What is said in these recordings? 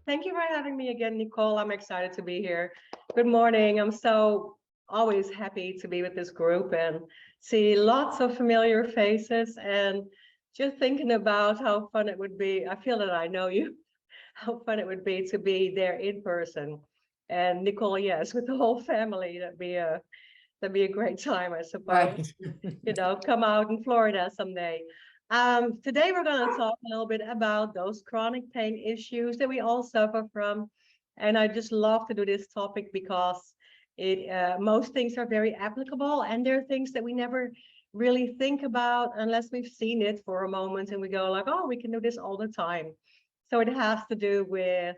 Thank you for having me again, Nicole. I'm excited to be here. Good morning. I'm so always happy to be with this group and see lots of familiar faces and just thinking about how fun it would be. I feel that I know you, how fun it would be to be there in person. And Nicole, yes, with the whole family, that'd be a great time, I suppose. Right. Come out in Florida someday. Today we're going to talk a little bit about those chronic pain issues that we all suffer from. And I just love to do this topic because most things are very applicable, and there are things that we never really think about unless we've seen it for a moment and we go like, oh, we can do this all the time. So it has to do with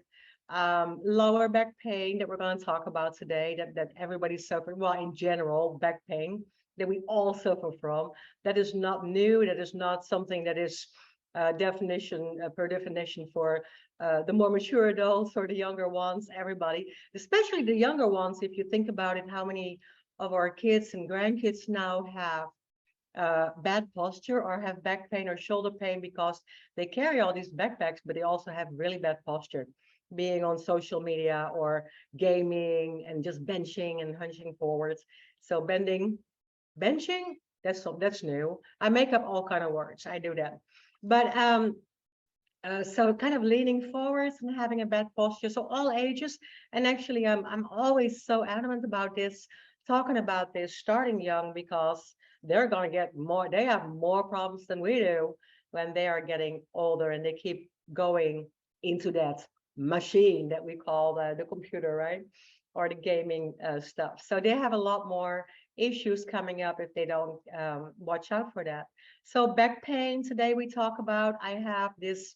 lower back pain that we're going to talk about today, that everybody's suffering. Well, in general, back pain that we all suffer from. That is not new. That is not something that is per definition for the more mature adults or the younger ones. Everybody, especially the younger ones. If you think about it, how many of our kids and grandkids now have bad posture or have back pain or shoulder pain because they carry all these backpacks, but they also have really bad posture, being on social media or gaming and just benching and hunching forwards. So benching, that's new. I make up all kind of words. I do that. But so kind of leaning forwards and having a bad posture. So all ages, and actually I'm always so adamant about this, talking about this starting young, because they're going to get more, they have more problems than we do when they are getting older, and they keep going into that machine that we call the computer, right? Or the gaming stuff. So they have a lot more issues coming up if they don't watch out for that. So back pain, today we talk about, I have this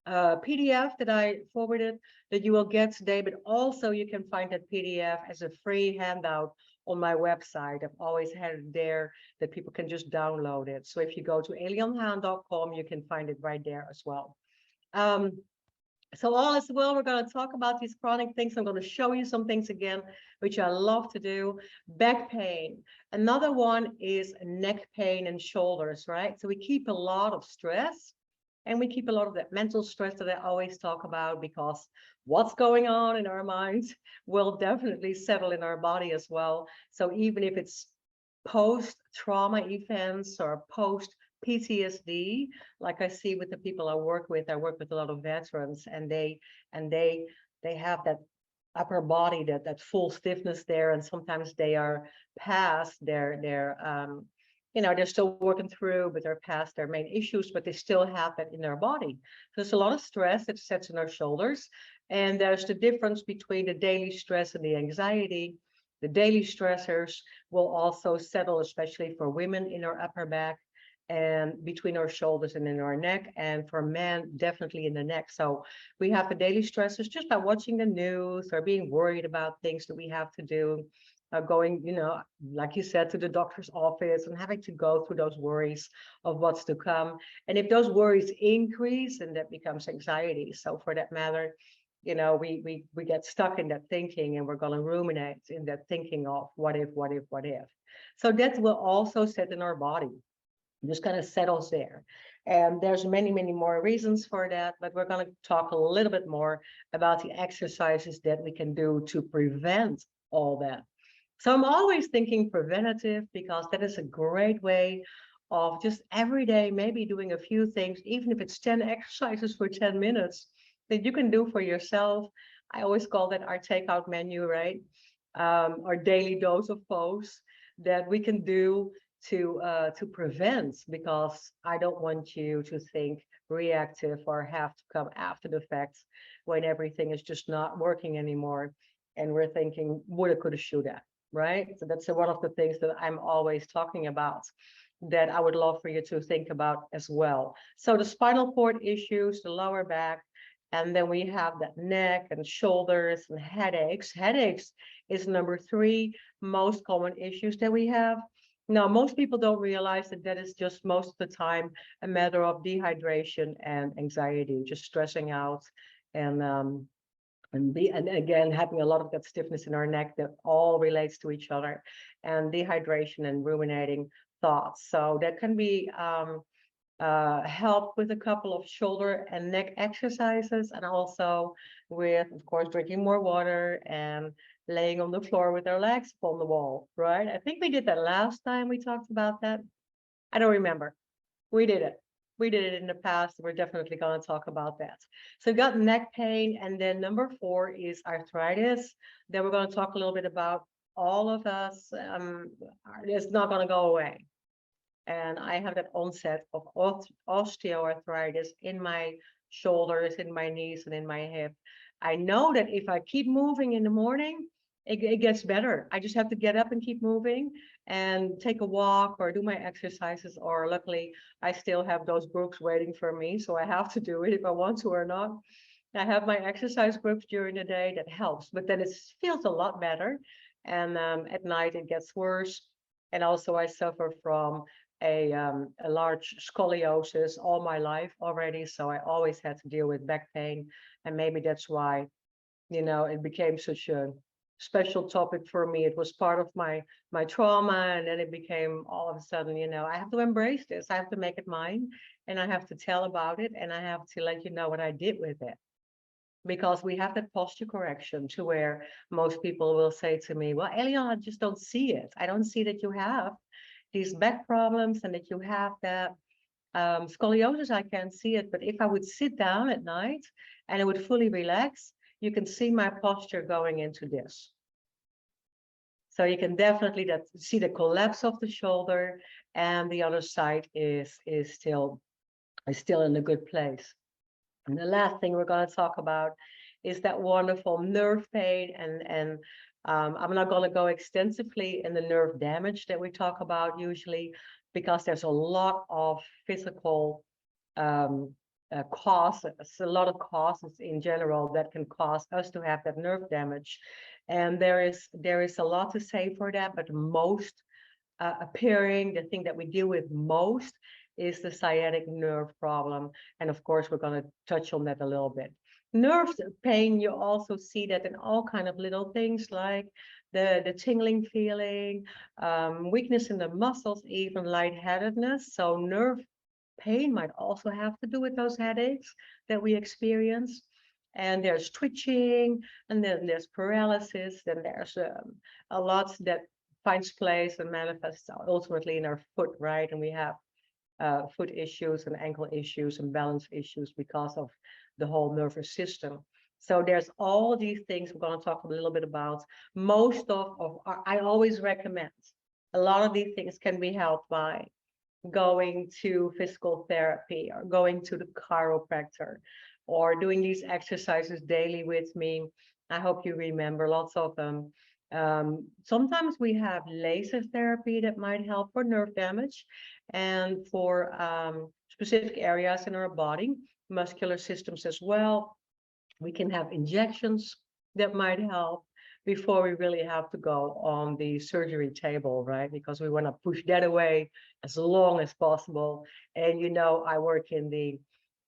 PDF that I forwarded that you will get today, but also you can find that PDF as a free handout on my website. I've always had it there that people can just download it. So if you go to elianhaan.com, you can find it right there as well. So all is well, we're going to talk about these chronic things. I'm going to show you some things again, which I love to do. Back pain. Another one is neck pain and shoulders, right? So we keep a lot of stress, and we keep a lot of that mental stress that I always talk about, because what's going on in our minds will definitely settle in our body as well. So even if it's post-trauma events or post PTSD, like I see with the people I work with a lot of veterans, and they have that upper body, that full stiffness there, and sometimes they are past they're still working through, but they're past their main issues, but they still have that in their body. So there's a lot of stress that sets in our shoulders, and there's the difference between the daily stress and the anxiety. The daily stressors will also settle, especially for women, in our upper back and between our shoulders and in our neck, and for men definitely in the neck. So we have the daily stressors just by watching the news or being worried about things that we have to do, going, like you said, to the doctor's office and having to go through those worries of what's to come. And if those worries increase, then that becomes anxiety. So for that matter, we get stuck in that thinking, and we're going to ruminate in that thinking of what if, what if, what if. So that will also set in our body, just kind of settles there. And there's many, many more reasons for that, but we're going to talk a little bit more about the exercises that we can do to prevent all that. So I'm always thinking preventative, because that is a great way of just every day, maybe doing a few things, even if it's 10 exercises for 10 minutes that you can do for yourself. I always call that our takeout menu, right? Our daily dose of pose that we can do to prevent, because I don't want you to think reactive or have to come after the fact when everything is just not working anymore, and we're thinking woulda, coulda, shoulda, right? So that's one of the things that I'm always talking about, that I would love for you to think about as well. So the spinal cord issues, the lower back, and then we have that neck and shoulders and headaches. Headaches is number 3 most common issues that we have. Now, most people don't realize that that is just most of the time a matter of dehydration and anxiety, just stressing out, and again having a lot of that stiffness in our neck that all relates to each other, and dehydration and ruminating thoughts. So that can be help with a couple of shoulder and neck exercises, and also with, of course, drinking more water and laying on the floor with our legs on the wall, right? I think we did that last time we talked about that. I don't remember. We did it. We did it in the past. We're definitely going to talk about that. So we got neck pain, and then number 4 is arthritis. Then we're going to talk a little bit about all of us. It's not going to go away. And I have that onset of osteoarthritis in my shoulders, in my knees, and in my hip. I know that if I keep moving in the morning, it gets better. I just have to get up and keep moving and take a walk or do my exercises. Or luckily, I still have those groups waiting for me, so I have to do it if I want to or not. I have my exercise groups during the day that helps, but then it feels a lot better. And at night it gets worse. And also I suffer from a large scoliosis all my life already, so I always had to deal with back pain, and maybe that's why, you know, it became such a special topic for me. It was part of my trauma, and then it became all of a sudden, you know, I have to embrace this. I have to make it mine, and I have to tell about it, and I have to let you know what I did with it. Because we have that posture correction to where most people will say to me, well, Elian, I just don't see it. I don't see that you have these back problems and that you have that scoliosis. I can't see it, but if I would sit down at night and I would fully relax, you can see my posture going into this. So you can definitely see the collapse of the shoulder, and the other side is still in a good place. And the last thing we're going to talk about is that wonderful nerve pain. And I'm not going to go extensively in the nerve damage that we talk about usually, because there's a lot of physical causes, a lot of causes in general that can cause us to have that nerve damage. And there is a lot to say for that, but most appearing, the thing that we deal with most is the sciatic nerve problem. And of course, we're going to touch on that a little bit. Nerve pain, you also see that in all kind of little things like the tingling feeling, weakness in the muscles, even lightheadedness. So nerve pain might also have to do with those headaches that we experience. And there's twitching, and then there's paralysis, then there's a lot that finds place and manifests ultimately in our foot, right? And we have foot issues and ankle issues and balance issues because of the whole nervous system. So there's all these things we're going to talk a little bit about. Most of I always recommend, a lot of these things can be helped by going to physical therapy or going to the chiropractor or doing these exercises daily with me. I hope you remember lots of them. Sometimes we have laser therapy that might help for nerve damage and for specific areas in our body, muscular systems as well. We can have injections that might help before we really have to go on the surgery table, right? Because we want to push that away as long as possible. And you know, I work in the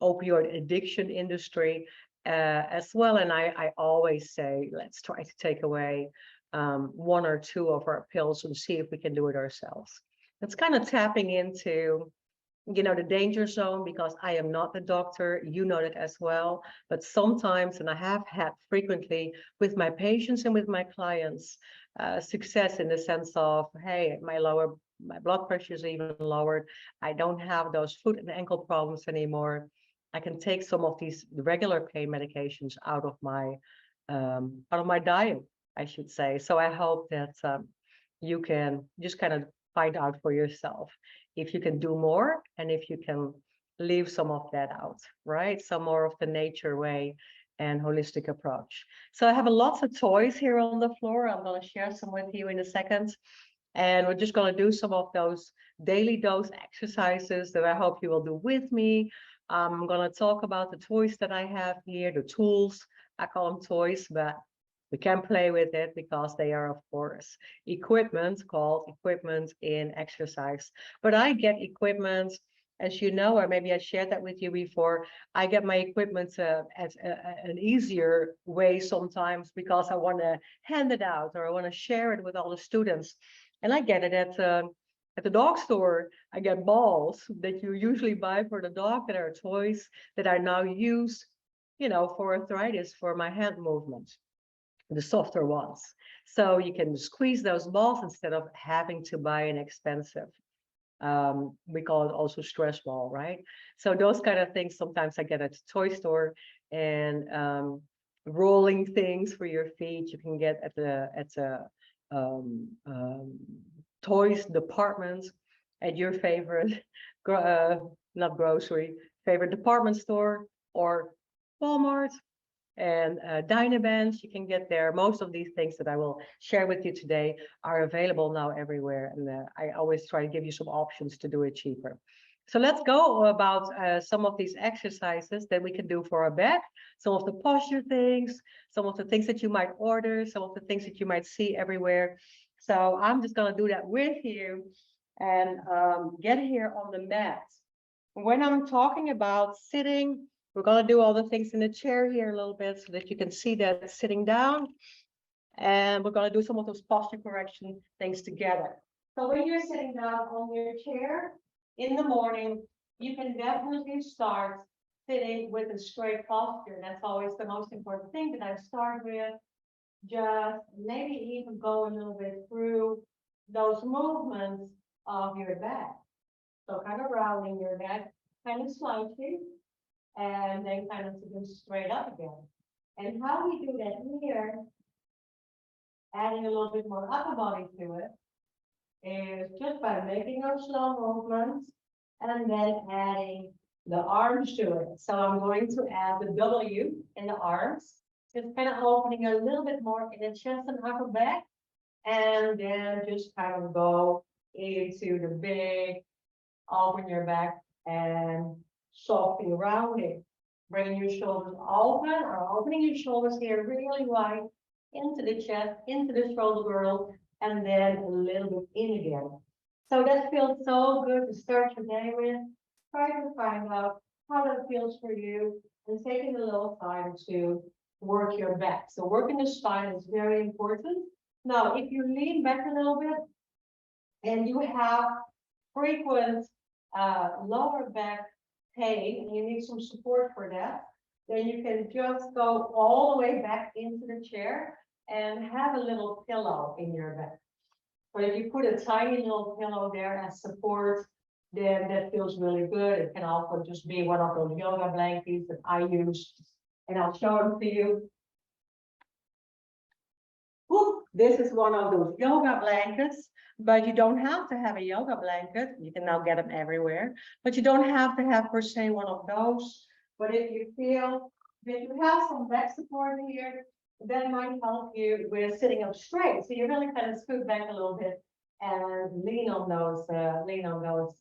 opioid addiction industry as well. And I always say, let's try to take away 1 or 2 of our pills and see if we can do it ourselves. It's kind of tapping into, you know, the danger zone, because I am not the doctor, you know that as well. But sometimes, and I have had frequently with my patients and with my clients, success in the sense of, hey, my blood pressure is even lowered. I don't have those foot and ankle problems anymore. I can take some of these regular pain medications out of my diet, I should say. So I hope that you can just kind of find out for yourself if you can do more and if you can leave some of that out, right? Some more of the nature way and holistic approach. So I have lots of toys here on the floor. I'm going to share some with you in a second. And we're just going to do some of those daily dose exercises that I hope you will do with me. I'm going to talk about the toys that I have here, the tools. I call them toys, but we can play with it because they are, of course, equipment, called equipment in exercise. But I get equipment, as you know, or maybe I shared that with you before. I get my equipment as an easier way sometimes because I want to hand it out or I want to share it with all the students. And I get it at At the dog store, I get balls that you usually buy for the dog that are toys that are now used, for arthritis, for my hand movements, the softer ones. So you can squeeze those balls instead of having to buy an expensive, we call it also stress ball, right? So those kind of things sometimes I get at the toy store, and rolling things for your feet you can get at the um, um, toys department at your favorite not grocery, favorite department store or Walmart and Dynabands. You can get there. Most of these things that I will share with you today are available now everywhere, and I always try to give you some options to do it cheaper. So let's go about some of these exercises that we can do for our back, some of the posture things, some of the things that you might order, some of the things that you might see everywhere. So I'm just going to do that with you and get here on the mat. When I'm talking about sitting, we're going to do all the things in the chair here a little bit so that you can see that sitting down. And we're going to do some of those posture correction things together. So when you're sitting down on your chair in the morning, you can definitely start sitting with a straight posture. That's always the most important thing that I start with. Just maybe even go a little bit through those movements of your back. So kind of rounding your neck, kind of slouching, and then kind of to go straight up again. And how we do that here, adding a little bit more upper body to it, is just by making those slow movements and then adding the arms to it. So I'm going to add the W in the arms, just kind of opening a little bit more in the chest and upper back, and then just kind of go into the big, open your back and softly rounding. Bringing your shoulders open or opening your shoulders here really wide into the chest, into the shoulder girdle, and then a little bit in again. So that feels so good to start your day with. Try to find out how that feels for you and taking a little time to work your back. So working the spine is very important. Now, if you lean back a little bit and you have frequent lower back pain and you need some support for that, then you can just go all the way back into the chair and have a little pillow in your back. But if you put a tiny little pillow there as support, then that feels really good. It can also just be one of those yoga blankets that I use, and I'll show them to you. Whew, this is one of those yoga blankets, but you don't have to have a yoga blanket. You can now get them everywhere, but you don't have to have per se one of those. But if you feel that you have some back support here, that might help you with sitting up straight. So you really kind of scoot back a little bit and lean on those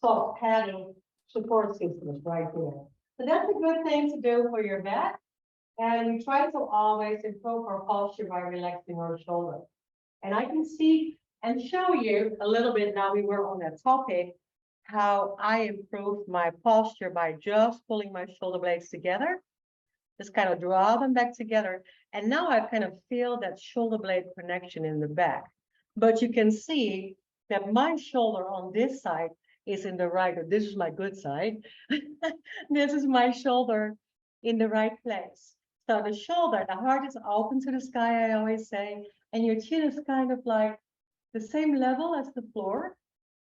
soft padding support systems right there. So that's a good thing to do for your back. And we try to always improve our posture by relaxing our shoulders. And I can see and show you a little bit, now we were on that topic, how I improved my posture by just pulling my shoulder blades together, just kind of draw them back together. And now I kind of feel that shoulder blade connection in the back. But you can see that my shoulder on this side is in the right, this is my good side. This is my shoulder in the right place. So the shoulder, the heart is open to the sky, I always say, and your chin is kind of like the same level as the floor,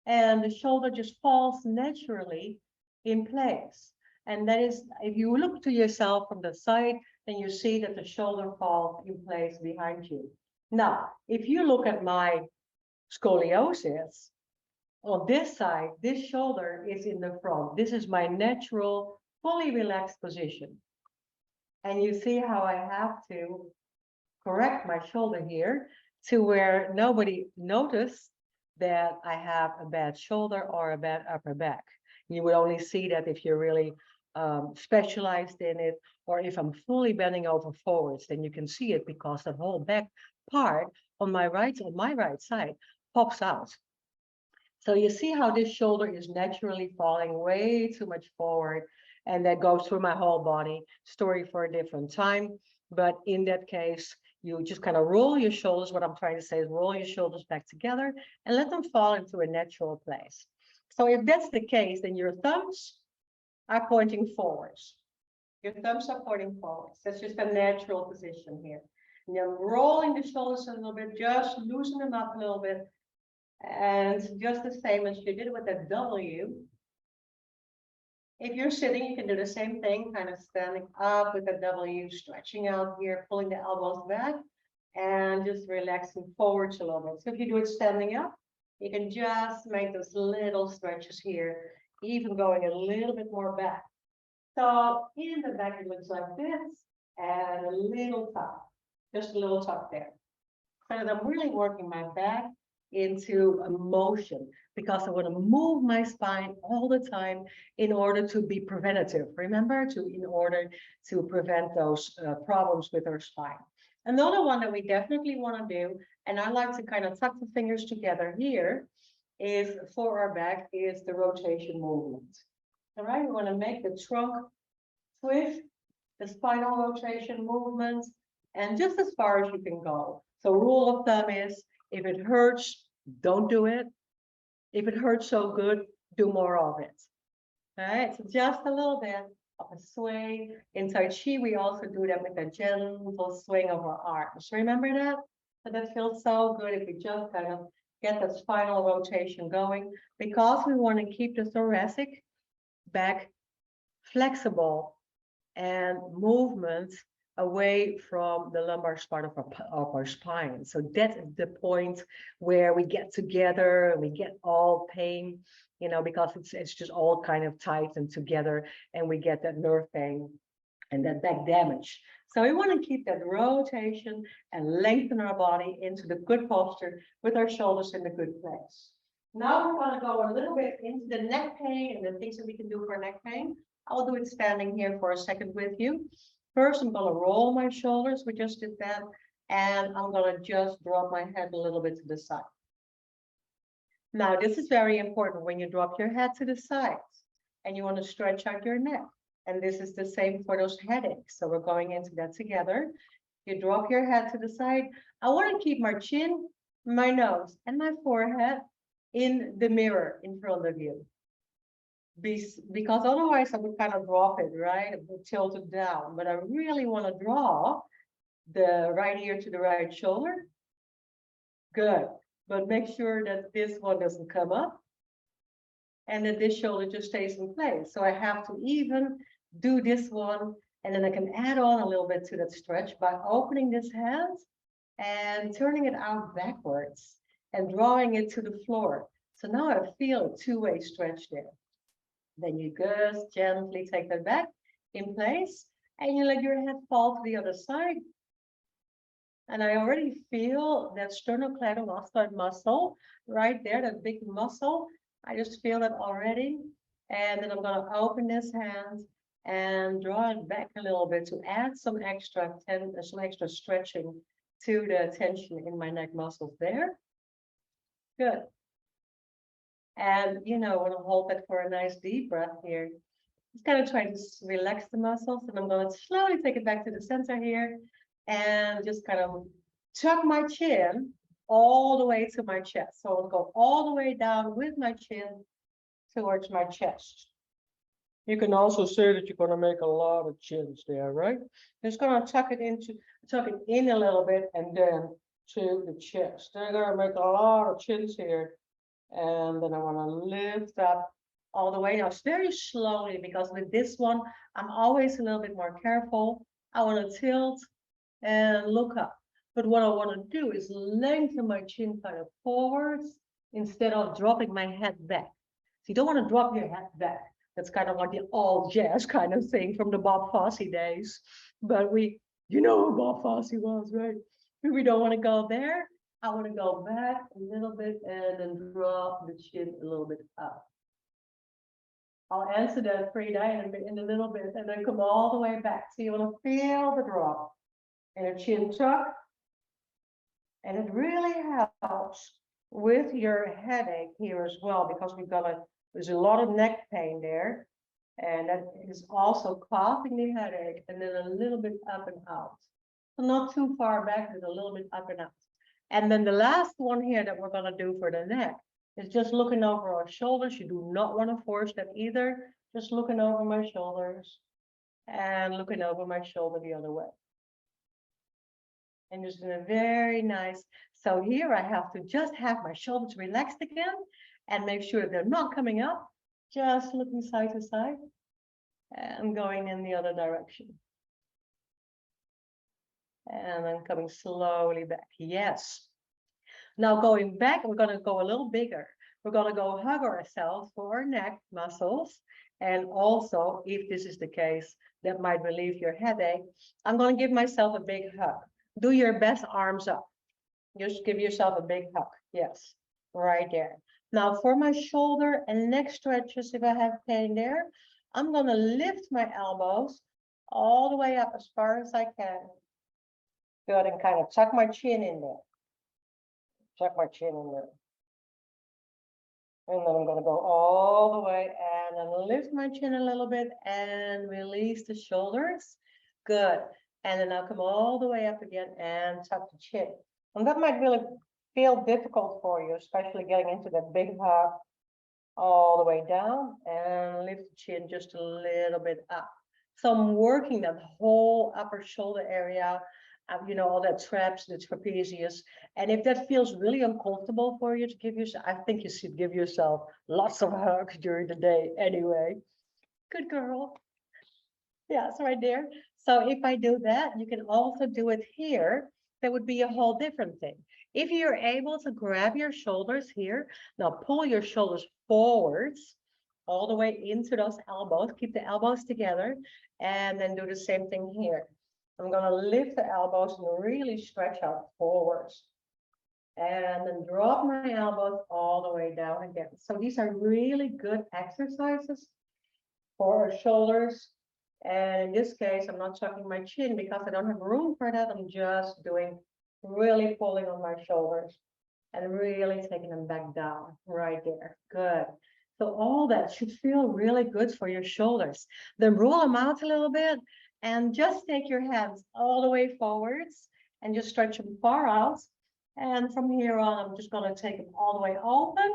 and the shoulder just falls naturally in place. And that is, if you look to yourself from the side, then you see that the shoulder falls in place behind you. Now, if you look at my scoliosis, on this side, this shoulder is in the front. This is my natural, fully relaxed position. And you see how I have to correct my shoulder here to where nobody noticed that I have a bad shoulder or a bad upper back. You would only see that if you're really specialized in it, or if I'm fully bending over forwards, then you can see it because the whole back part on my right side pops out. So you see how this shoulder is naturally falling way too much forward, and that goes through my whole body. Story for a different time, but in that case, You just kind of roll your shoulders. What I'm trying to say is roll your shoulders back together and let them fall into a natural place. So if that's the case, then your thumbs are pointing forwards. Your thumbs are pointing forwards. That's just a natural position here. And you're rolling the shoulders a little bit, just loosen them up a little bit. And just the same as you did with that W. If you're sitting, you can do the same thing, kind of standing up with the W, stretching out here, pulling the elbows back, and just relaxing forwards a little bit. So if you do it standing up, you can just make those little stretches here, even going a little bit more back. So in the back, it looks like this, and a little tuck, just a little tuck there. So that I'm really working my back into a motion because I want to move my spine all the time in order to be preventative. Remember, in order to prevent those problems with our spine. Another one that we definitely want to do, and I like to kind of tuck the fingers together here, is for our back, is the rotation movement. All right, we want to make the trunk twist, the spinal rotation movement, and just as far as you can go. So rule of thumb is, if it hurts, don't do it. If it hurts so good, do more of it. All right, so just a little bit of a swing. In Tai Chi, we also do that with a gentle swing of our arms. Remember that? So that feels so good if we just kind of get the spinal rotation going, because we want to keep the thoracic back flexible and movement away from the lumbar part of our spine. So that is the point where we get together and we get all pain, you know, because it's just all kind of tight and together, and we get that nerve pain and that back damage. So we want to keep that rotation and lengthen our body into the good posture with our shoulders in the good place. Now we're going to go a little bit into the neck pain and the things that we can do for neck pain. I'll do it standing here for a second with you. First, I'm going to roll my shoulders. We just did that. And I'm going to just drop my head a little bit to the side. Now, this is very important when you drop your head to the sides and you want to stretch out your neck. And this is the same for those headaches. So we're going into that together. You drop your head to the side. I want to keep my chin, my nose, and my forehead in the mirror in front of you. Because otherwise I would kind of drop it, right? It would tilt it down. But I really want to draw the right ear to the right shoulder. Good. But make sure that this one doesn't come up and that this shoulder just stays in place. So I have to even do this one, and then I can add on a little bit to that stretch by opening this hand and turning it out backwards and drawing it to the floor. So now I feel a two-way stretch there. Then you just gently take that back in place and you let your head fall to the other side. And I already feel that sternocleidomastoid muscle right there, that big muscle. I just feel it already. And then I'm going to open this hand and draw it back a little bit to add some extra stretching to the tension in my neck muscles there. Good. And, you know, I want to hold that for a nice deep breath here. Just kind of trying to relax the muscles. And I'm going to slowly take it back to the center here and just kind of tuck my chin all the way to my chest. So I'll go all the way down with my chin towards my chest. You can also say that you're going to make a lot of chins there, right? Just going to tuck it in a little bit and then to the chest. Then I'm going to make a lot of chins here. And then I want to lift up all the way. Now, it's very slowly, because with this one, I'm always a little bit more careful. I want to tilt and look up. But what I want to do is lengthen my chin kind of forwards instead of dropping my head back. So you don't want to drop your head back. That's kind of like the all jazz kind of thing from the Bob Fosse days. But you know who Bob Fosse was, right? We don't want to go there. I want to go back a little bit and then drop the chin a little bit up. I'll answer that for you in a little bit, and then come all the way back. So you want to feel the drop and a chin tuck. And it really helps with your headache here as well, because there's a lot of neck pain there. And that is also causing the headache, and then a little bit up and out. So not too far back, but a little bit up and out. And then the last one here that we're gonna do for the neck is just looking over our shoulders. You do not want to force that either. Just looking over my shoulders and looking over my shoulder the other way. And just doing a very nice. So here I have to just have my shoulders relaxed again and make sure they're not coming up. Just looking side to side and going in the other direction. And then coming slowly back. Yes. Now going back, we're going to go a little bigger. We're going to go hug ourselves for our neck muscles. And also, if this is the case, that might relieve your headache. I'm going to give myself a big hug. Do your best arms up. Just give yourself a big hug. Yes, right there. Now for my shoulder and neck stretches, if I have pain there, I'm going to lift my elbows all the way up as far as I can. Good, and kind of tuck my chin in there. Tuck my chin in there. And then I'm going to go all the way and then lift my chin a little bit and release the shoulders. Good. And then I'll come all the way up again and tuck the chin. And that might really feel difficult for you, especially getting into that big hug all the way down and lift the chin just a little bit up. So I'm working that whole upper shoulder area, you know, all that traps, the trapezius. And if that feels really uncomfortable for you to give yourself, I think you should give yourself lots of hugs during the day anyway. Good girl. Yeah, it's right there. So if I do that, you can also do it here. That would be a whole different thing. If you're able to grab your shoulders here, now pull your shoulders forwards all the way into those elbows. Keep the elbows together and then do the same thing here. I'm going to lift the elbows and really stretch out forwards. And then drop my elbows all the way down again. So these are really good exercises for our shoulders. And in this case, I'm not tucking my chin because I don't have room for that. I'm just doing really pulling on my shoulders and really taking them back down right there. Good. So all that should feel really good for your shoulders. Then roll them out a little bit and just take your hands all the way forwards and just stretch them far out. And from here on, I'm just going to take them all the way open,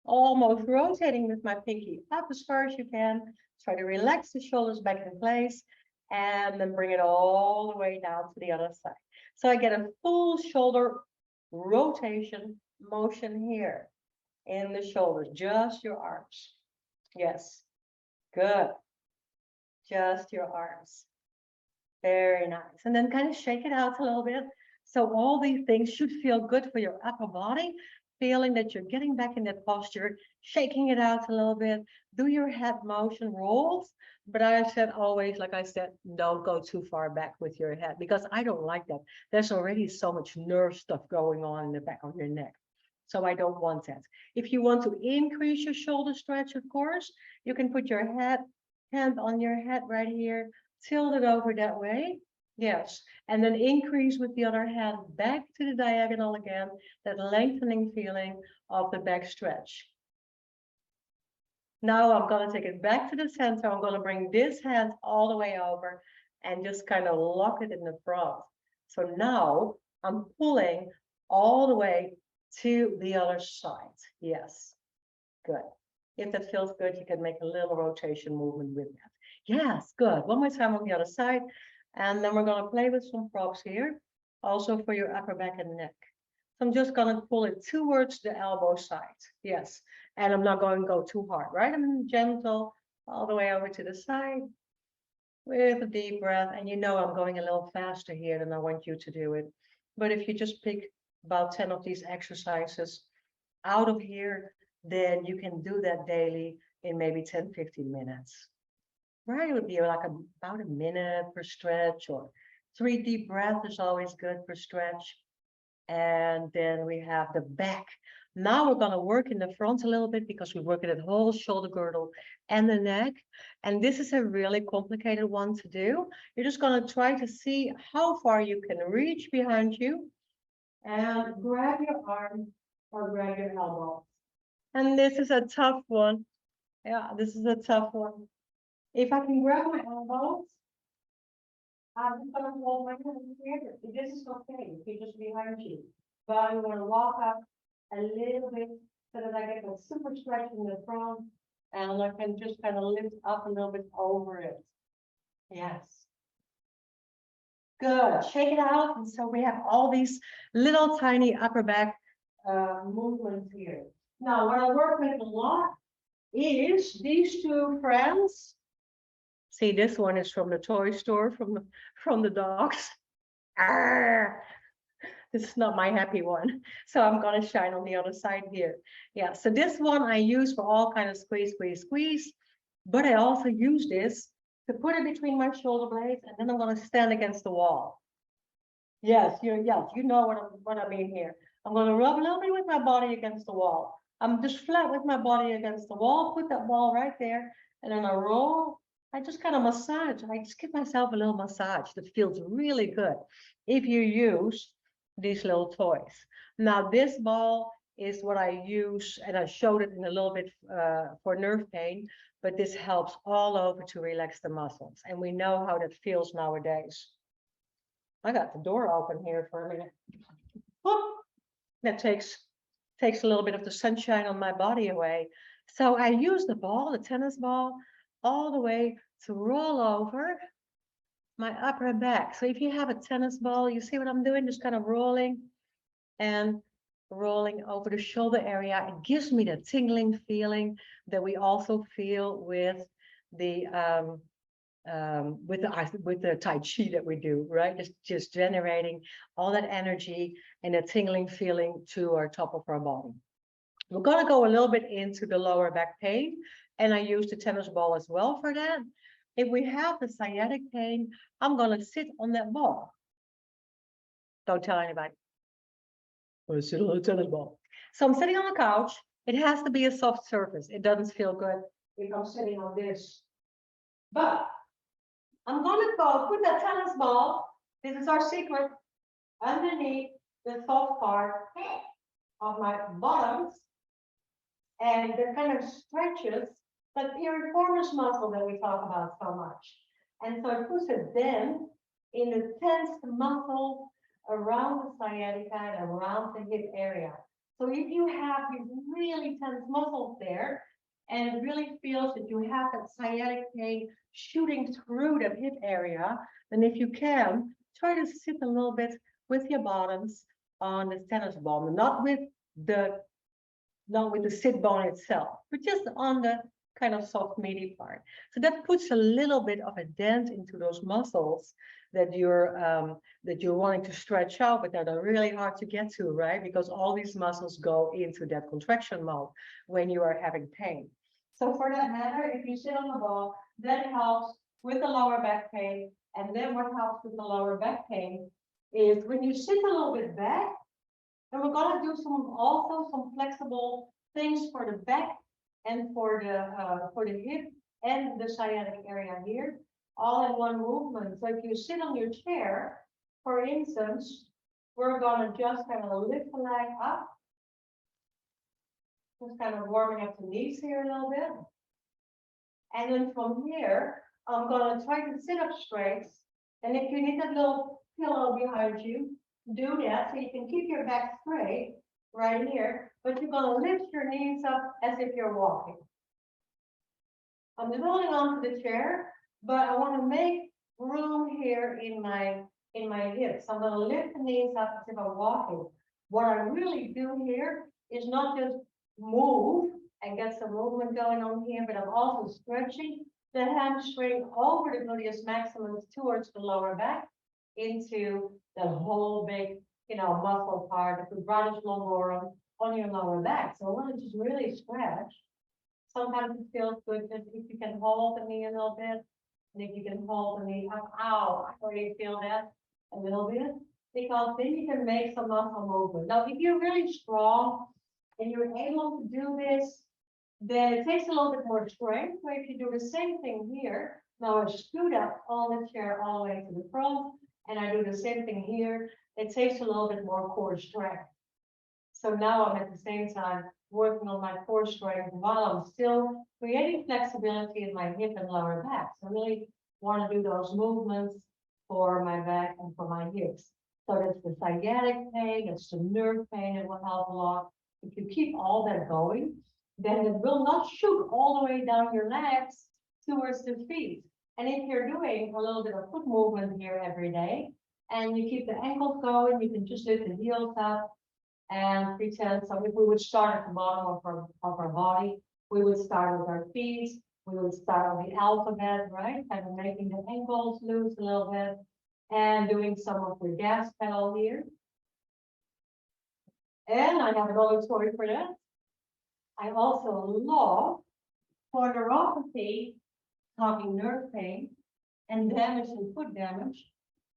almost rotating with my pinky up as far as you can. Try to relax the shoulders back in place and then bring it all the way down to the other side. So I get a full shoulder rotation motion here in the shoulders, just your arms. Yes, good. Just your arms. Very nice. And then kind of shake it out a little bit. So all these things should feel good for your upper body, feeling that you're getting back in that posture, shaking it out a little bit. Do your head motion rolls. But I said always, like I said, don't go too far back with your head because I don't like that. There's already so much nerve stuff going on in the back of your neck. So I don't want that. If you want to increase your shoulder stretch, of course, you can put your hand on your head right here, tilt it over that way. Yes, and then increase with the other hand back to the diagonal again, that lengthening feeling of the back stretch. Now I'm going to take it back to the center. I'm going to bring this hand all the way over and just kind of lock it in the front. So now I'm pulling all the way to the other side. Yes, good. If that feels good, you can make a little rotation movement with that. Yes, good. One more time on the other side. And then we're going to play with some props here, also for your upper back and neck. So I'm just going to pull it towards the elbow side. Yes. And I'm not going to go too hard, right? I'm gentle all the way over to the side with a deep breath. And you know I'm going a little faster here than I want you to do it. But if you just pick about 10 of these exercises out of here, then you can do that daily in maybe 10, 15 minutes. Right, it would be like about a minute per stretch, or 3 deep breaths is always good for stretch. And then we have the back. Now we're going to work in the front a little bit because we work in that whole shoulder girdle and the neck. And this is a really complicated one to do. You're just going to try to see how far you can reach behind you and grab your arm or grab your elbow. And this is a tough one. Yeah, this is a tough one. If I can grab my elbows I'm just gonna hold my hand here. This is okay, if you're just behind you. But I'm gonna walk up a little bit so that I get a super stretch in the front. And I can just kind of lift up a little bit over it. Yes. Good. Shake it out. And so we have all these little tiny upper back movements here. Now, what I work with a lot is these two friends. See, this one is from the toy store, from the dogs. Arr! This is not my happy one. So I'm going to shine on the other side here. Yeah, so this one I use for all kind of squeeze, squeeze, squeeze. But I also use this to put it between my shoulder blades, and then I'm going to stand against the wall. Yes, you know what I mean here. I'm going to rub a little bit with my body against the wall. I'm just flat with my body against the wall, put that ball right there, and then I roll. I just kind of massage. I just give myself a little massage that feels really good if you use these little toys. Now, this ball is what I use, and I showed it in a little bit for nerve pain, but this helps all over to relax the muscles. And we know how that feels nowadays. I got the door open here for a minute. Whoop. That takes a little bit of the sunshine on my body away. So I use the ball, the tennis ball, all the way to roll over my upper back. So if you have a tennis ball, you see what I'm doing? Just kind of rolling and rolling over the shoulder area. It gives me the tingling feeling that we also feel with the with the Tai Chi that we do, right? Just generating all that energy and a tingling feeling to our top of our body. We're going to go a little bit into the lower back pain, and I use the tennis ball as well for that. If we have the sciatic pain, I'm going to sit on that ball. Don't tell anybody. I'm going to sit on the tennis ball. So I'm sitting on the couch. It has to be a soft surface. It doesn't feel good if I'm sitting on this. But I'm going to go put that tennis ball, this is our secret, underneath the soft part of my bottoms, and that kind of stretches that piriformis muscle that we talk about so much. And so it puts a dent in the tense muscle around the sciatica and around the hip area. So if you have these really tense muscles there, and it really feels that you have that sciatic pain shooting through the hip area, then if you can, try to sit a little bit with your bottoms on the tennis ball, not with the sit bone itself, but just on the kind of soft meaty part. So that puts a little bit of a dent into those muscles that you're wanting to stretch out, but that are really hard to get to, right? Because all these muscles go into that contraction mode when you are having pain. So for that matter, if you sit on the ball, that helps with the lower back pain. And then what helps with the lower back pain is when you sit a little bit back, and we're going to do also some flexible things for the back and for the hip and the sciatic area here, all in one movement. So if you sit on your chair, for instance, we're going to just kind of lift the leg up, just kind of warming up the knees here a little bit. And then from here, I'm going to try to sit up straight. And if you need that little pillow behind you, do that so you can keep your back straight right here, but you're going to lift your knees up as if you're walking. I'm just holding on to the chair, but I want to make room here in my hips. I'm going to lift the knees up as if I'm walking. What I really do here is not just move and get some movement going on here, but I'm also stretching the hamstring over the gluteus maximus towards the lower back into the whole big, muscle part, the quadratus lumborum on your lower back. So I want to just really stretch. Sometimes it feels good just if you can hold the knee a little bit, and if you can hold the knee up, ow, I already feel that a little bit, because then you can make some muscle movement. Now, if you're really strong and you're able to do this, then it takes a little bit more strength. So if you do the same thing here, now I scoot up on the chair all the way to the front, and I do the same thing here. It takes a little bit more core strength. So now I'm at the same time working on my core strength while I'm still creating flexibility in my hip and lower back. So I really want to do those movements for my back and for my hips. So that's the sciatic pain, that's the nerve pain, it will help a lot. If you keep all that going, then it will not shoot all the way down your legs towards the feet. And if you're doing a little bit of foot movement here every day, and you keep the ankles going, you can just lift the heels up and pretend. So if we would start at the bottom of our body, we would start with our feet, we would start with the alphabet, right? Kind of making the ankles loose a little bit and doing some of the gas pedal here. And I have another story for that. I also love for neuropathy, talking nerve pain and damage and foot damage.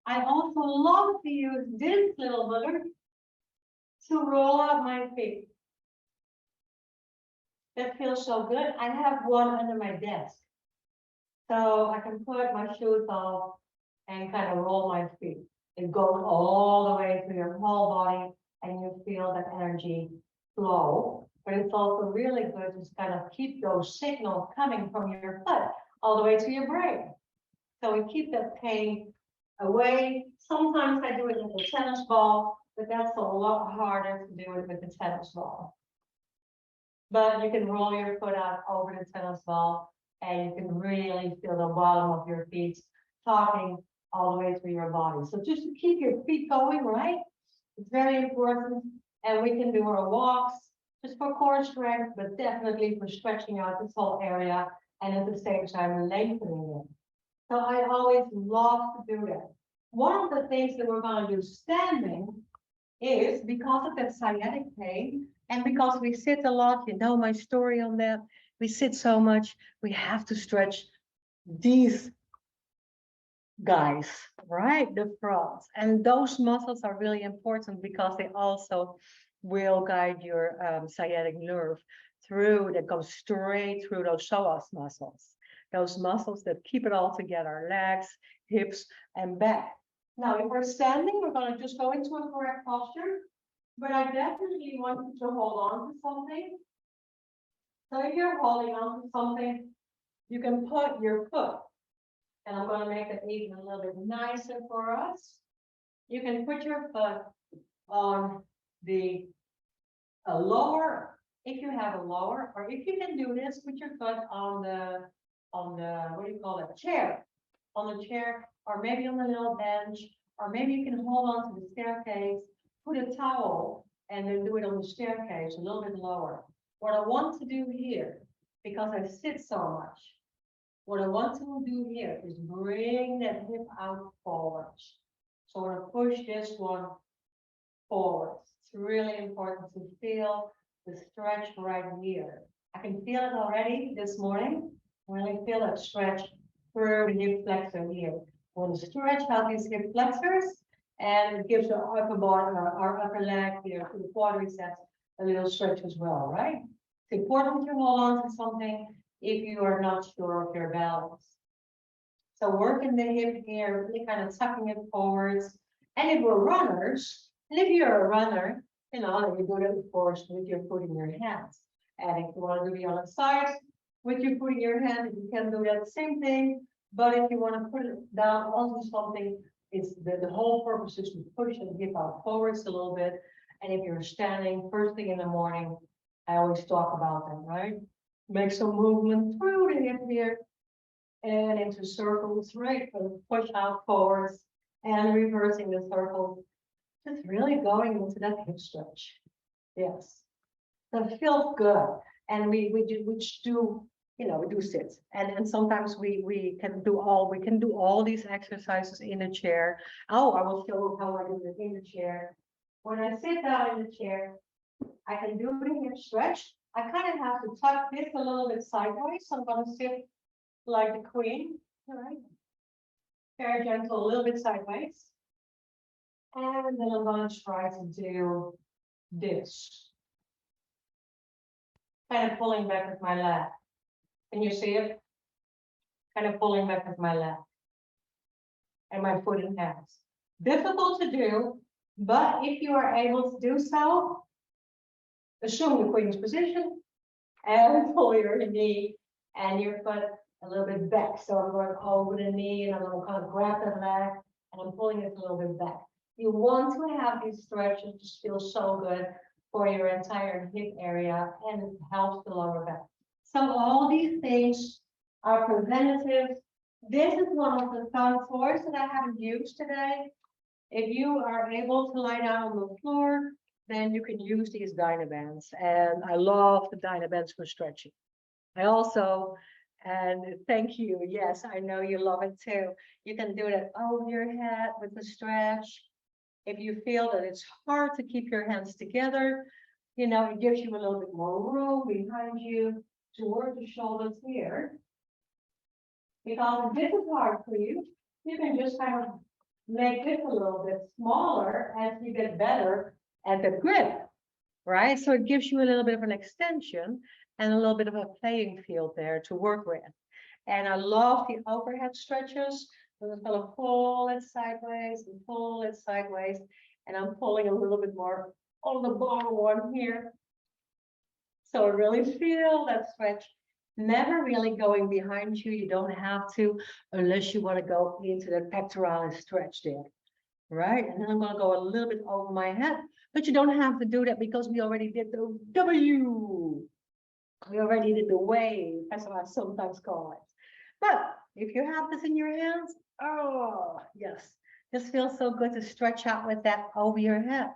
I also love to use this little butter to roll out my feet. That feels so good. I have one under my desk. So I can put my shoes off and kind of roll my feet. It goes all the way through your whole body and you feel that energy flow. But it's also really good to just kind of keep those signals coming from your foot all the way to your brain. So we keep that pain away. Sometimes I do it with a tennis ball, but that's a lot harder to do it with a tennis ball. But you can roll your foot out over the tennis ball and you can really feel the bottom of your feet talking all the way through your body. So just to keep your feet going, right? It's very important. And we can do our walks just for core strength, but definitely for stretching out this whole area and at the same time lengthening it. So I always love to do that. One of the things that we're going to do standing is because of that sciatic pain and because we sit a lot, you know my story on that, we sit so much, we have to stretch these guys, right? The fronts. And those muscles are really important because they also will guide your sciatic nerve through, that goes straight through those psoas muscles. Those muscles that keep it all together, legs, hips, and back. Now, if we're standing, we're going to just go into a correct posture, but I definitely want you to hold on to something. So if you're holding on to something, you can put your foot, and I'm going to make it even a little bit nicer for us. You can put your foot on the lower, if you have a lower, or if you can do this, put your foot on the, what do you call it, chair, on the chair, or maybe on the little bench, or maybe you can hold on to the staircase, put a towel, and then do it on the staircase a little bit lower. What I want to do here, because I sit so much, what I want to do here is bring that hip out forwards. So I'm going to push this one forward. It's really important to feel the stretch right here. I can feel it already this morning. Really feel that stretch through the hip flexor here. We're going to stretch out these hip flexors, and it gives our upper body, our upper leg here to the quadriceps a little stretch as well, right? It's important to hold on to something if you are not sure of your balance. So working the hip here, really kind of tucking it forwards. And if we're runners, and if you're a runner, you know, you do it, of course, with your foot in your hands. And if you want to do it on the side, with your foot in your hand, you can do that same thing. But if you want to put it down onto something, it's the whole purpose is to push the hip out forwards a little bit. And if you're standing first thing in the morning, I always talk about that, right? Make some movement through the hip here and into circles, right? So push out forwards and reversing the circles. Just really going into that hip stretch. Yes. So it feels good. And we do, you know, we do sit. And sometimes we can do all these exercises in a chair. Oh, I will show you how I do it in the chair. When I sit down in the chair, I can do the hip stretch. I kind of have to tuck this a little bit sideways. So I'm going to sit like the queen, all right? Very gentle, a little bit sideways. And then I'm going to try to do this. Kind of pulling back with my leg. Can you see it? Kind of pulling back with my leg. And my foot in hands. Difficult to do, but if you are able to do so, assume the queen's position and pull your knee and your foot a little bit back. So I'm going over the knee and I'm going to kind of grab that leg and I'm pulling it a little bit back. You want to have these stretches just feel so good for your entire hip area, and it helps the lower back. So all these things are preventative. This is one of the fun toys that I haven't used today. If you are able to lie down on the floor, then you can use these Dynabands. And I love the Dynabands for stretching. I also, and thank you, yes, I know you love it too. You can do that over your head with the stretch. If you feel that it's hard to keep your hands together, you know, it gives you a little bit more room behind you toward the shoulders here. Because if this is hard for you, you can just kind of make this a little bit smaller as you get better at the grip, right? So it gives you a little bit of an extension and a little bit of a playing field there to work with. And I love the overhead stretches. I'm just gonna pull it sideways and pull it sideways. And I'm pulling a little bit more on the bottom one here. So I really feel that stretch. Never really going behind you. You don't have to, unless you want to go into the pectoralis stretch there, right? And then I'm going to go a little bit over my head, but you don't have to do that because we already did the W. We already did the wave, that's what I sometimes call it. But if you have this in your hands, oh, yes, this feels so good to stretch out with that over your head.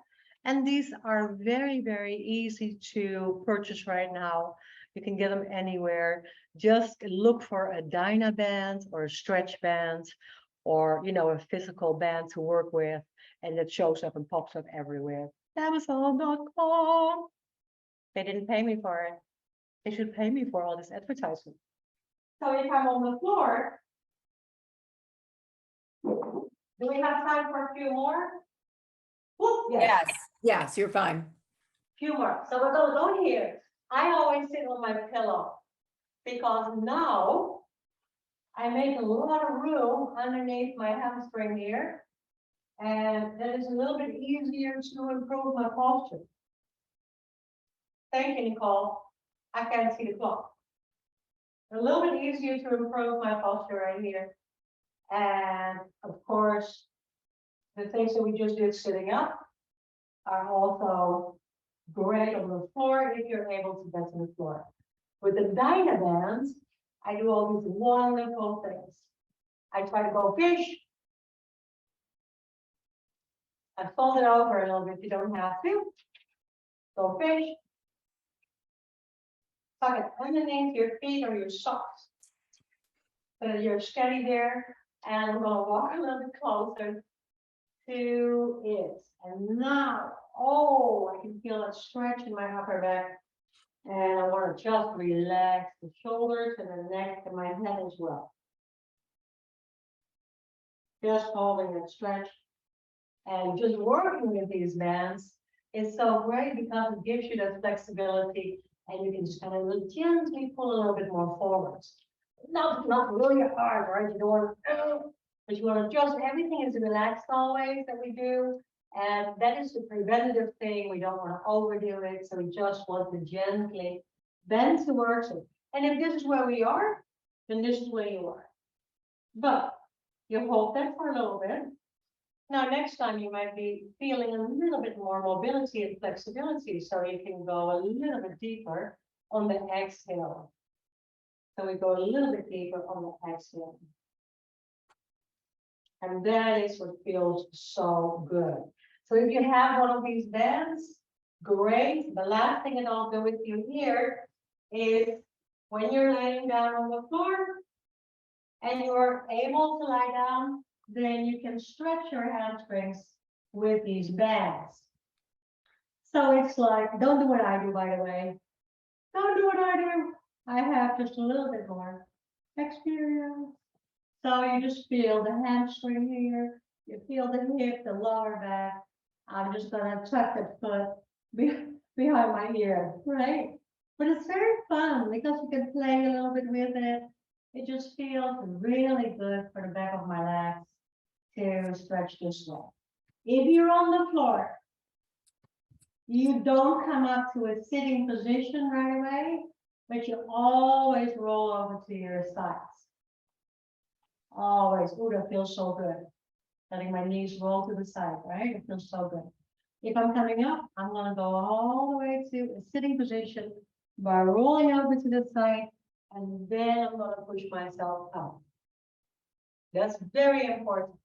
And these are very, very easy to purchase right now. You can get them anywhere. Just look for a Dynaband or a stretch band or, you know, a physical band to work with. And it shows up and pops up everywhere. Amazon.com. They didn't pay me for it. They should pay me for all this advertisement. So if I'm on the floor, do we have time for a few more? Whoop, Yes, yes, you're fine. few more. So we're gonna go here. I always sit on my pillow because now I make a lot of room underneath my hamstring here. And that is a little bit easier to improve my posture. Thank you, Nicole. I can't see the clock. A little bit easier to improve my posture right here. And of course, the things that we just did sitting up are also great on the floor if you're able to get to the floor. With the Dynabands, I do all these wonderful things. I try to go fish. I fold it over a little bit, you don't have to. Go fish. Tuck it underneath your feet or your socks. So that you're steady there. And I'm gonna walk a little bit closer to it. And now, oh, I can feel that stretch in my upper back. And I want to just relax the shoulders and the neck and my head as well. Just holding that stretch. And just working with these bands is so great because it gives you that flexibility and you can just kind of gently pull a little bit more forwards. Not really hard, right? You don't want to, but you want to just, everything is relaxed always that we do. And that is the preventative thing. We don't want to overdo it. So we just want to gently bend towards it. And if this is where we are, then this is where you are. But you hold that for a little bit. Now, next time you might be feeling a little bit more mobility and flexibility. So you can go a little bit deeper on the exhale. So we go a little bit deeper on the exhale. And that is what feels so good. So if you have one of these bands, great. The last thing that I'll do with you here is when you're laying down on the floor and you're able to lie down, then you can stretch your hamstrings with these bands. So it's like, don't do what I do, by the way. Don't do what I do. I have just a little bit more experience. So you just feel the hamstring here, you feel the hip, the lower back. I'm just gonna tuck the foot behind my ear, right? But it's very fun because you can play a little bit with it. It just feels really good for the back of my legs to stretch this way. If you're on the floor, you don't come up to a sitting position right away, but you always roll over to your sides. Always. Ooh, that feels so good. letting my knees roll to the side, right? It feels so good. If I'm coming up, I'm gonna go all the way to a sitting position by rolling over to the side, and then I'm gonna push myself up. That's very important.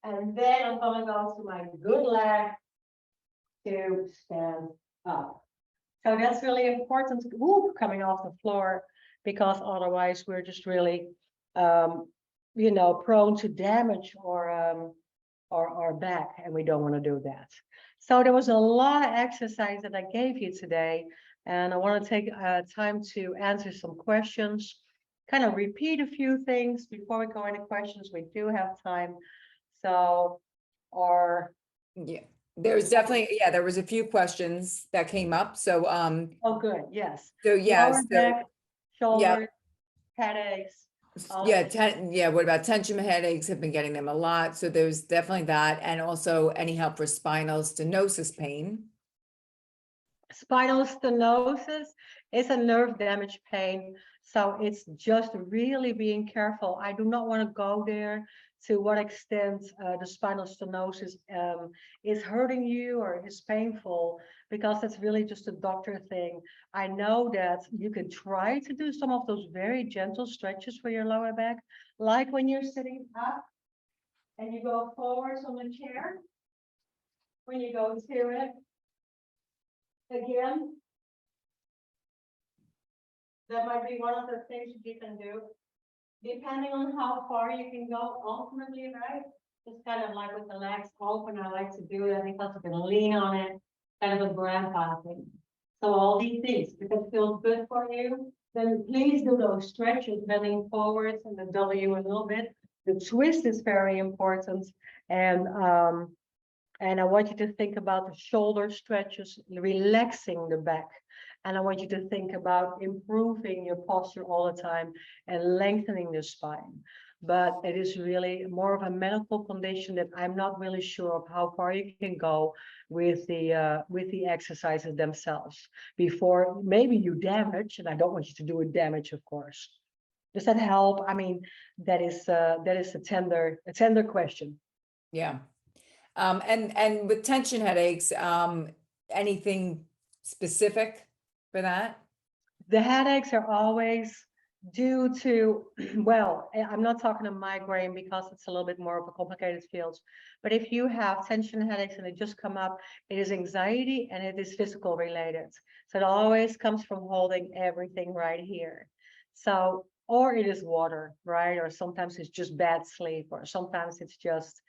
And then I'm gonna go to my good leg to stand up. So that's really important, coming off the floor, because otherwise we're just really, prone to damage our back, and we don't want to do that. So there was a lot of exercise that I gave you today, and I want to take time to answer some questions, kind of repeat a few things before we go into questions. We do have time. So, or Yeah, there's definitely, there was a few questions that came up. So, oh, good, yes. yeah, Lower back, shoulders, headaches. what about tension headaches? Have been getting them a lot. So there's definitely that. And also any help for spinal stenosis pain. Spinal stenosis is a nerve damage pain. So it's just really being careful. I do not want to go there to what extent the spinal stenosis is hurting you or is painful, because that's really just a doctor thing. I know that you can try to do some of those very gentle stretches for your lower back, like when you're sitting up and you go forwards on the chair. When you go to it, again, that might be one of the things you can do, depending on how far you can go ultimately, right? It's kind of like with the legs open. I like to do that because you can lean on it, kind of a grandpa thing. So all these things, if it feels good for you, then please do those stretches, bending forwards and the W a little bit. The twist is very important. And I want you to think about the shoulder stretches, relaxing the back. And I want you to think about improving your posture all the time and lengthening the spine. But it is really more of a medical condition that I'm not really sure of how far you can go with the exercises themselves before maybe you damage. And I don't want you to do a damage, of course. Does that help? I mean, that is a tender question. Yeah. And with tension headaches, anything specific for that? The headaches are always due to, well, I'm not talking a migraine because it's a little bit more of a complicated field. But if you have tension headaches and they just come up, it is anxiety and it is physical related. So it always comes from holding everything right here. So, or it is water, right? Or sometimes it's just bad sleep, or sometimes it's just,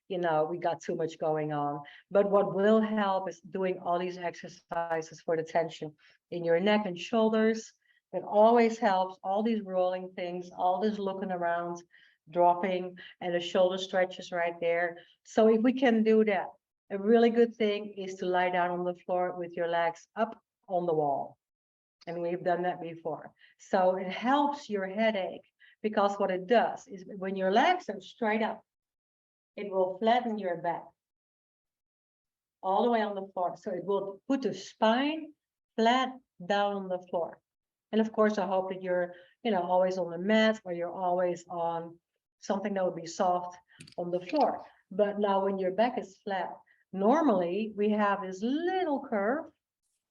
we got too much going on. But what will help is doing all these exercises for the tension in your neck and shoulders. It always helps. All these rolling things, all this looking around, dropping, and the shoulder stretches right there. So if we can do that, a really good thing is to lie down on the floor with your legs up on the wall. And we've done that before. So it helps your headache, because what it does is when your legs are straight up, it will flatten your back all the way on the floor. So it will put the spine flat down on the floor. And of course, I hope that you're, always on the mat, or you're always on something that would be soft on the floor. But now when your back is flat, normally we have this little curve.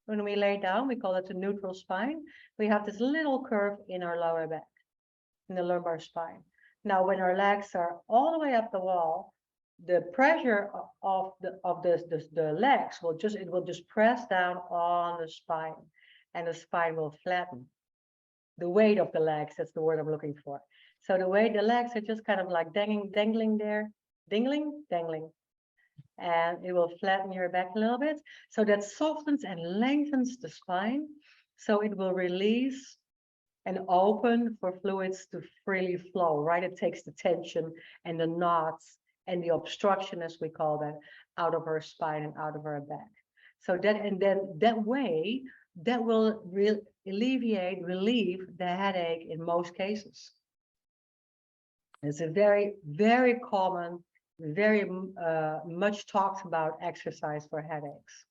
When we lay down, we call it the neutral spine. We have this little curve in our lower back, in the lumbar spine. Now, when our legs are all the way up the wall, the pressure of the legs will just press down on the spine, and the spine will flatten. The weight of the legs, that's the word I'm looking for. So the way the legs are just kind of like dangling there, dangling, and it will flatten your back a little bit. So that softens and lengthens the spine. So it will release and open for fluids to freely flow, right? It takes the tension and the knots and the obstruction, as we call that, out of our spine and out of our back. So that way, that will relieve the headache in most cases. It's a very, very common, very much talked about exercise for headaches.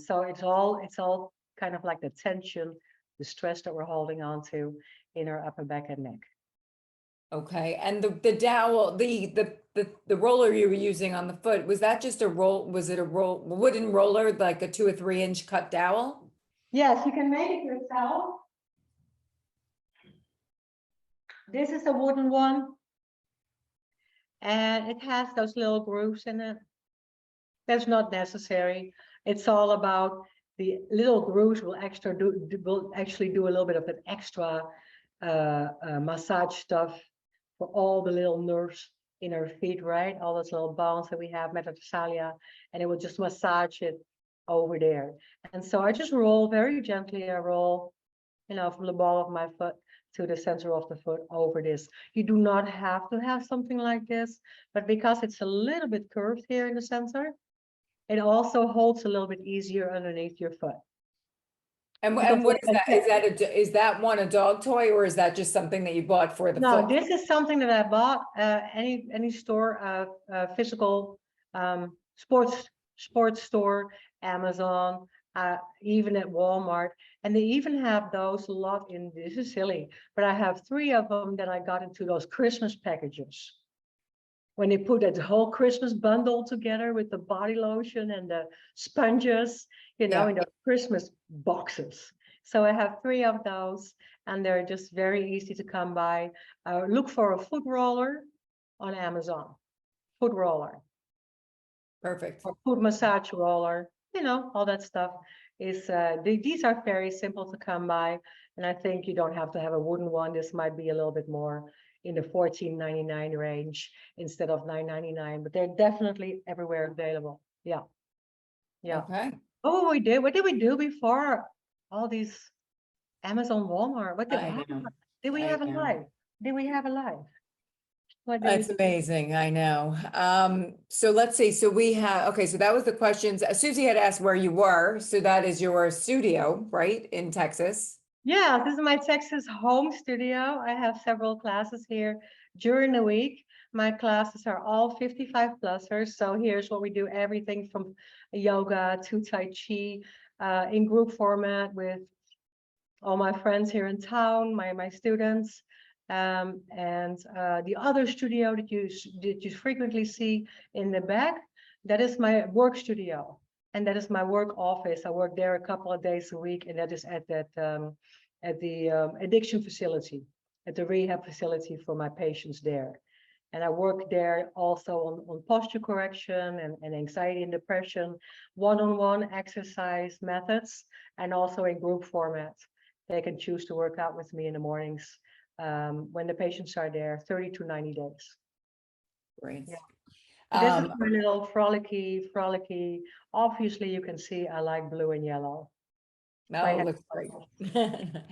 So it's all kind of like the tension, the stress that we're holding on to in our upper back and neck. Okay, and the dowel, the roller you were using on the foot, was that just a roll, was it a wooden roller, like a 2 or 3 inch cut dowel? Yes, you can make it yourself. This is a wooden one. And it has those little grooves in it. That's not necessary. It's all about the little grooves will actually do a little bit of an extra massage stuff for all the little nerves in our feet, right? All those little bones that we have, metatarsals, and it will just massage it over there. And so I just roll very gently. I roll, from the ball of my foot to the center of the foot over this. You do not have to have something like this, but because it's a little bit curved here in the center, it also holds a little bit easier underneath your foot. And Because what is like I that? said- Is that one a dog toy, or is that just something that you bought for the No, foot? this is something that I bought any store, physical sports store, Amazon, even at Walmart, and they even have those a lot in. This is silly, but I have 3 of them that I got into those Christmas packages. When they put that whole Christmas bundle together with the body lotion and the sponges, Yeah. in the Christmas boxes. So I have 3 of those, and they're just very easy to come by. Look for a foot roller on Amazon. Foot roller Perfect. or foot massage roller, all that stuff is, these are very simple to come by. And I think you don't have to have a wooden one. This might be a little bit more in the $14.99 range instead of $9.99, but they're definitely everywhere available. Yeah. Yeah. Okay. Oh, what did we do before all these Amazon, Walmart? I know. Did we I have a know. live? Did we have a live? What did we It's do? amazing, I know. So let's see, so we have, okay, so that was the questions. Susie had asked where you were, so that is your studio, right, in Texas? Yeah, this is my Texas home studio. I have several classes here during the week. My classes are all 55 plusers. So here's what we do, everything from yoga to Tai Chi, in group format with all my friends here in town, my students. And the other studio that you frequently see in the back, that is my work studio. And that is my work office. I work there a couple of days a week, and that is at the addiction facility, at the rehab facility for my patients there. And I work there also on posture correction and anxiety and depression, one-on-one exercise methods, and also in group format. They can choose to work out with me in the mornings when the patients are there, 30 to 90 days. Great. Yeah. So this is Um, my little frolicky. Obviously, you can see I like blue and yellow. no, My it hair looks great. color.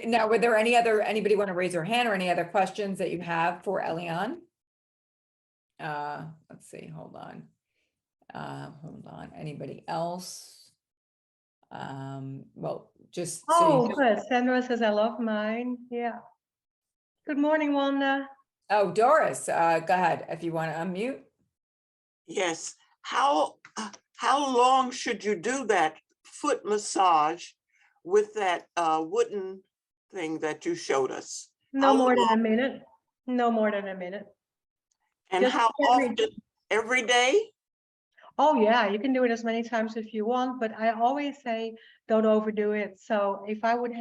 Now, were there anybody want to raise their hand or any other questions that you have for Elian? Let's see, hold on. Anybody else? Well, just so you Oh, know. good. Sandra says I love mine. Yeah. Good morning, Wanda. Oh, Doris, go ahead if you want to unmute. Yes. How long should you do that foot massage with that wooden thing that you showed us? No How more than long? a minute. No more than a minute. And Just how every- often? Every day? Oh yeah, you can do it as many times if you want, but I always say don't overdo it. So if I would